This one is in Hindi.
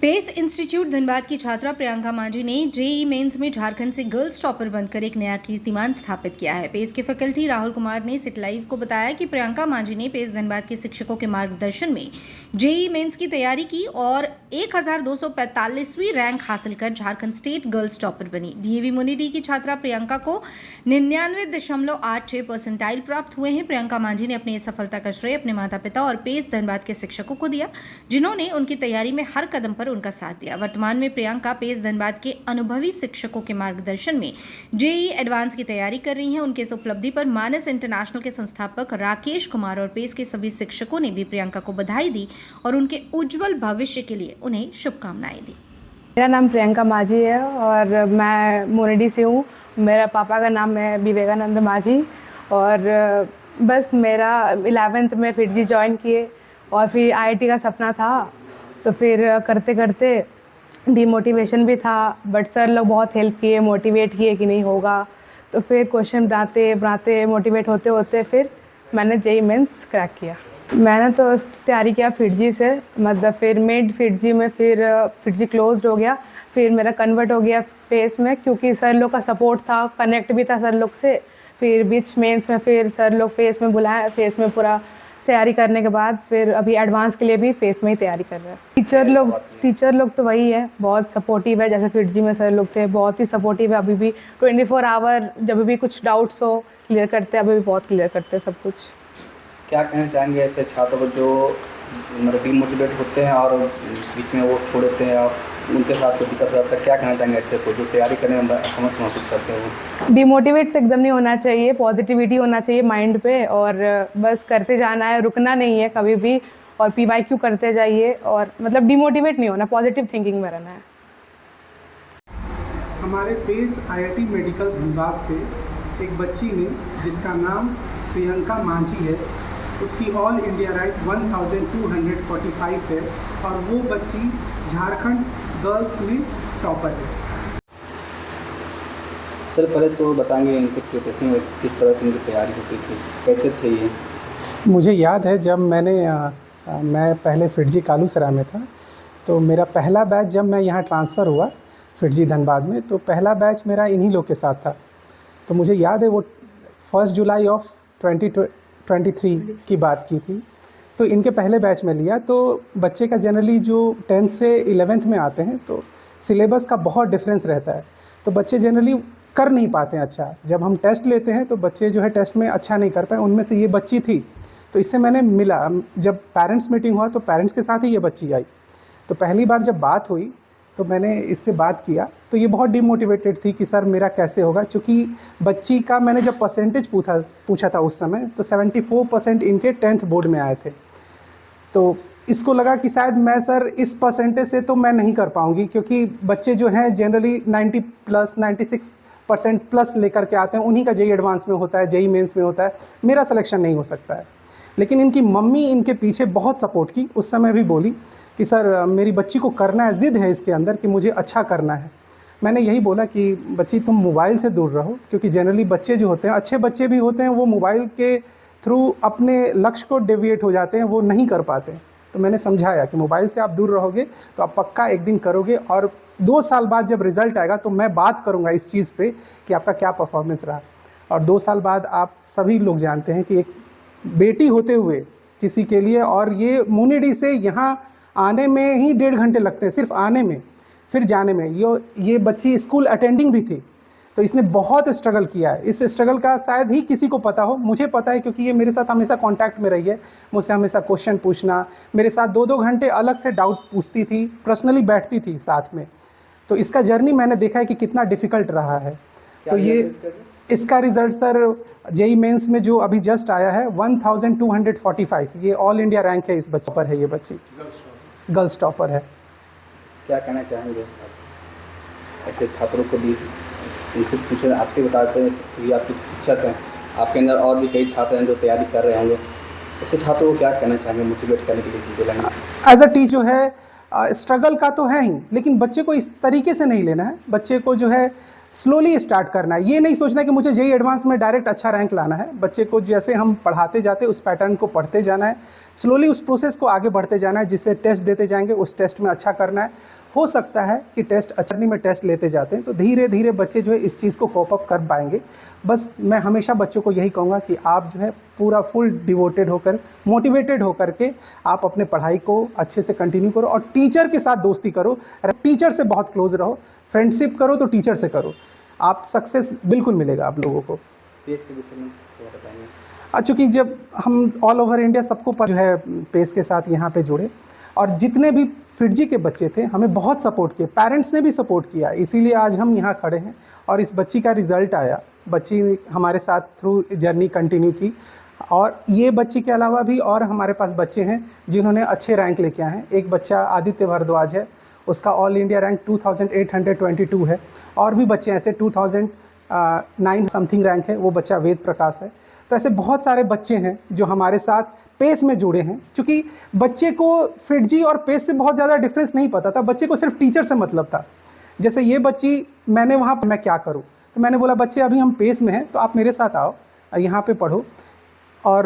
पेस इंस्टीट्यूट धनबाद की छात्रा प्रियंका मांझी ने जेईई मेंस में झारखंड से गर्ल्स टॉपर बनकर एक नया कीर्तिमान स्थापित किया है। पेस के फैकल्टी राहुल कुमार ने सिट लाइव को बताया कि प्रियंका मांझी ने पेस धनबाद के शिक्षकों के मार्गदर्शन में जेईई मेंस की तैयारी की और 1245वीं रैंक हासिल कर झारखंड स्टेट गर्ल्स टॉपर बनी। डीएवी मुनिडी की छात्रा प्रियंका को 99.86 परसेंटाइल प्राप्त हुए हैं। प्रियंका मांझी ने अपनी इस सफलता का श्रेय अपने माता पिता और पेस धनबाद के शिक्षकों को दिया, जिन्होंने उनकी तैयारी में हर कदम पर उनका साथ दिया। वर्तमान में प्रियंका पेस धनबाद के अनुभवी शिक्षकों के मार्गदर्शन में जेईई एडवांस की तैयारी कर रही हैं। उनके इस उपलब्धि पर मानस इंटरनेशनल के संस्थापक राकेश कुमार और पेस के सभी शिक्षकों ने भी प्रियंका को बधाई दी और उनके उज्जवल भविष्य के लिए उन्हें शुभकामनाएं दी। मेरा नाम प्रियंका मांझी है और मैं मोरेडी से हूँ। मेरा पापा का नाम है विवेकानंद मांझी और बस मेरा 11th में फिर जी ज्वाइन किए और फिर आईआईटी का सपना था, तो फिर करते करते डीमोटिवेशन भी था, बट सर लोग बहुत हेल्प किए, मोटिवेट किए कि नहीं होगा। तो फिर क्वेश्चन बनाते बनाते मोटिवेट होते होते फिर मैंने जेईई मेंस क्रैक किया। मैंने तो तैयारी किया फिटजी से, मतलब फिर मिड फिटजी में फिर फिटजी क्लोज्ड हो गया, फिर मेरा कन्वर्ट हो गया फेस में, क्योंकि सर लोग का सपोर्ट था, कनेक्ट भी था सर लोग से। फिर बीच मेंस में फिर सर लोग फेस में बुलाए, फेस में पूरा तैयारी करने के बाद फिर अभी एडवांस के लिए भी फेस में ही तैयारी कर रहे हैं। टीचर लोग तो वही है, बहुत सपोर्टिव है। जैसे फिटजी में सर लोग थे, बहुत ही सपोर्टिव है। अभी भी 24 आवर जब भी कुछ डाउट्स हो क्लियर करते हैं, अभी भी बहुत क्लियर करते हैं सब कुछ। क्या कहना चाहेंगे ऐसे छात्रों को जो मतलब डीमोटिवेट होते हैं और बीच में वो छोड़ देते हैं और उनके साथ कोई दिक्कत हो जाता है? क्या कहना चाहेंगे ऐसे को जो तैयारी करने में असमर्थ महसूस करते हैं? डिमोटिवेट तो एकदम नहीं होना चाहिए, पॉजिटिविटी होना चाहिए माइंड पे और बस करते जाना है, रुकना नहीं है कभी भी, और पीवाईक्यू करते जाइए और मतलब डिमोटिवेट नहीं होना, पॉजिटिव थिंकिंग में रहना है। हमारे पेस आईआईटी मेडिकल धनबाद से एक बच्ची ने, जिसका नाम प्रियंका मांझी है, उसकी ऑल इंडिया रैंक 1245 है और वो बच्ची झारखंड गर्ल्स में टॉपर है। सर पहले तो बताएंगे इनके प्रिपरेशन में किस तरह से इनकी तैयारी होती थी, कैसे थे ये? मुझे याद है जब मैं पहले फिटजी कालूसराय में था, तो मेरा पहला बैच जब मैं यहाँ ट्रांसफ़र हुआ फिटजी धनबाद में, तो पहला बैच मेरा इन्हीं लोग के साथ था। तो मुझे याद है वो 1 जुलाई ऑफ 2023 की बात की थी, तो इनके पहले बैच में लिया। तो बच्चे का जनरली जो 10th से 11th में आते हैं तो सिलेबस का बहुत डिफरेंस रहता है, तो बच्चे जनरली कर नहीं पाते हैं अच्छा। जब हम टेस्ट लेते हैं तो बच्चे जो है टेस्ट में अच्छा नहीं कर पाए, उनमें से ये बच्ची थी। तो इससे मैंने मिला, जब पेरेंट्स मीटिंग हुआ तो पेरेंट्स के साथ ही ये बच्ची आई। तो पहली बार जब बात हुई तो मैंने इससे बात किया, तो ये बहुत डिमोटिवेटेड थी कि सर मेरा कैसे होगा, क्योंकि बच्ची का मैंने जब परसेंटेज पूछा था उस समय, तो 74% इनके 10th बोर्ड में आए थे। तो इसको लगा कि शायद मैं सर इस परसेंटेज से तो मैं नहीं कर पाऊँगी, क्योंकि बच्चे जो हैं जनरली 90 प्लस 96% प्लस लेकर के आते हैं, उन्हीं का जेईई एडवांस में होता है, जेईई मेंस में होता है, मेरा सिलेक्शन नहीं हो सकता है। लेकिन इनकी मम्मी इनके पीछे बहुत सपोर्ट की, उस समय भी बोली कि सर मेरी बच्ची को करना है, ज़िद है इसके अंदर कि मुझे अच्छा करना है। मैंने यही बोला कि बच्ची तुम मोबाइल से दूर रहो, क्योंकि जनरली बच्चे जो होते हैं, अच्छे बच्चे भी होते हैं, वो मोबाइल के थ्रू अपने लक्ष्य को डेविएट हो जाते हैं, वो नहीं कर पाते। तो मैंने समझाया कि मोबाइल से आप दूर रहोगे तो आप पक्का एक दिन करोगे, और 2 साल बाद जब रिज़ल्ट आएगा तो मैं बात करूँगा इस चीज़ पे कि आपका क्या परफॉर्मेंस रहा। और 2 साल बाद आप सभी लोग जानते हैं कि एक बेटी होते हुए किसी के लिए, और ये मुनिडी से यहाँ आने में ही 1.5 घंटे लगते हैं, सिर्फ आने में, फिर जाने में। ये बच्ची स्कूल अटेंडिंग भी थी, तो इसने बहुत स्ट्रगल किया है। इस स्ट्रगल का शायद ही किसी को पता हो, मुझे पता है, क्योंकि ये मेरे साथ हमेशा कांटेक्ट में रही है, मुझसे हमेशा क्वेश्चन पूछना, मेरे साथ 2-2 घंटे अलग से डाउट पूछती थी, पर्सनली बैठती थी साथ में। तो इसका जर्नी मैंने देखा है कि कितना डिफ़िकल्ट रहा है। तो ये इसका रिज़ल्ट सर जेईई मेंस में जो अभी जस्ट आया है 1245, ये ऑल इंडिया रैंक है इस बच्चे पर है। ये बच्ची गर्ल्स टॉपर है। क्या कहना चाहेंगे ऐसे छात्रों को भी? इनसे पूछे, आपसे बताते हैं कि आपके शिक्षक हैं, आपके अंदर और भी कई छात्र हैं जो तैयारी कर रहे होंगे, ऐसे छात्रों को क्या कहना चाहेंगे मोटिवेट करने के लिए दिलाएंगे? एज अ टीचर जो है स्ट्रगल का तो है ही, लेकिन बच्चे को इस तरीके से नहीं लेना है। बच्चे को जो है स्लोली स्टार्ट करना है। ये नहीं सोचना कि मुझे जेईई एडवांस में डायरेक्ट अच्छा रैंक लाना है। बच्चे को जैसे हम पढ़ाते जाते उस पैटर्न को पढ़ते जाना है, स्लोली उस प्रोसेस को आगे बढ़ते जाना है, जिससे टेस्ट देते जाएंगे, उस टेस्ट में अच्छा करना है। हो सकता है कि टेस्ट अच्छी में टेस्ट लेते जाते हैं तो धीरे धीरे बच्चे जो है इस चीज़ को कोप अप कर पाएंगे। बस मैं हमेशा बच्चों को यही कहूँगा कि आप जो है पूरा फुल डिवोटेड होकर, मोटिवेटेड होकर के आप अपने पढ़ाई को अच्छे से कंटिन्यू करो और टीचर के साथ दोस्ती करो, टीचर से बहुत क्लोज रहो, फ्रेंडशिप करो तो टीचर से करो, आप सक्सेस बिल्कुल मिलेगा आप लोगों को। पेस के विषय में थोड़ा बताएंगे। चूँकि जब हम ऑल ओवर इंडिया सबको जो है पेस के साथ यहाँ पे जुड़े और जितने भी फिटजी के बच्चे थे हमें बहुत सपोर्ट किए, पेरेंट्स ने भी सपोर्ट किया, इसीलिए आज हम यहाँ खड़े हैं और इस बच्ची का रिज़ल्ट आया। बच्ची ने हमारे साथ थ्रू जर्नी कंटिन्यू की और ये बच्ची के अलावा भी और हमारे पास बच्चे हैं जिन्होंने अच्छे रैंक लेके आए हैं। एक बच्चा आदित्य भारद्वाज है, उसका ऑल इंडिया रैंक 2822 है और भी बच्चे ऐसे 2009 समथिंग रैंक है, वो बच्चा वेद प्रकाश है। तो ऐसे बहुत सारे बच्चे हैं जो हमारे साथ पेस में जुड़े हैं। क्योंकि बच्चे को फिटजी और पेस से बहुत ज़्यादा डिफरेंस नहीं पता था, बच्चे को सिर्फ टीचर से मतलब था। जैसे ये बच्ची, मैंने वहाँ मैं क्या करूँ, तो मैंने बोला बच्चे अभी हम पेस में हैं तो आप मेरे साथ आओ, यहाँ पे पढ़ो और